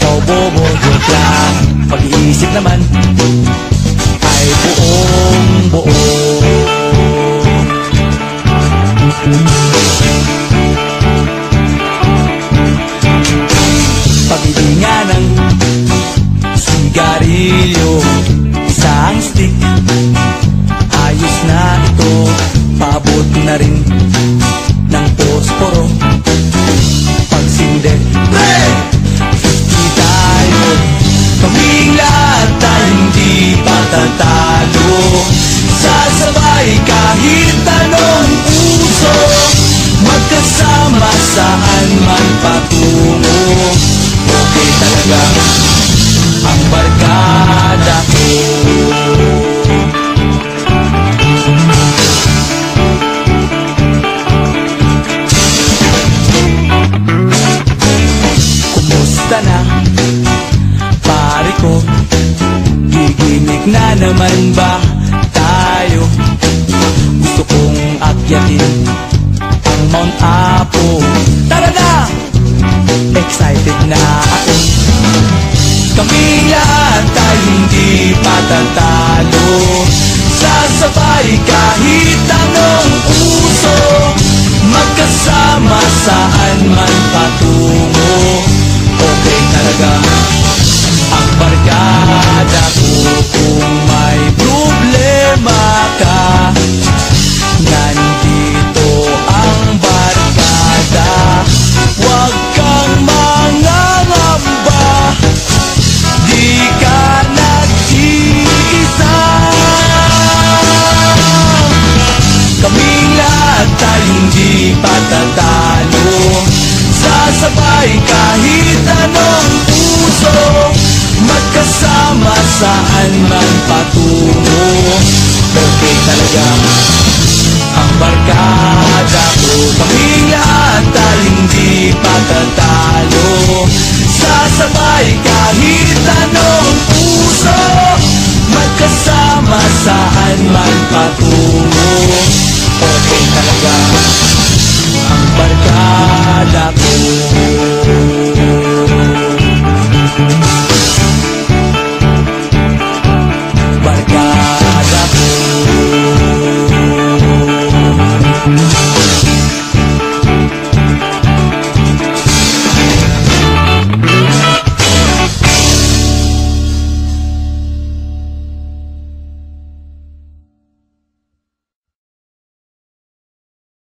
ikaw bobo, joke lang. Pag-iisip naman ay buong buo. Pag-ibinga ng sigarilyo, isang stick, ayos na ito. Paabot na rin ng posporo. Pagsinde, hey! 50 tayo, kaming lahat ay hindi patatalo. Sasabay kahit anong uso, magkasama saan man patungo. Okay talaga ang barkada ko. Kumusta na, pare ko? Gigimik na naman ba tayo? Gusto kong akyatin ang Mount Apo. Tara na! Excited na ako. Kaming lahat ay hindi patatalo. Sasabay kahit anong uso, magkasama saan man patungo. Okay talaga ang barkada ko. Kung may problema ka, nandito ang barkada. Huwag kang mangangamba, di ka nag-iisa. Kaming lahat ay hindi patatalo. Sasabay kahit anong uso, magkasama saan man patungo. Okay talaga ang barkada ko. Kaming lahat ay hindi patatalo. Sasabay kahit anong uso, magkasama saan man patungo. Okay talaga ang barkada ko.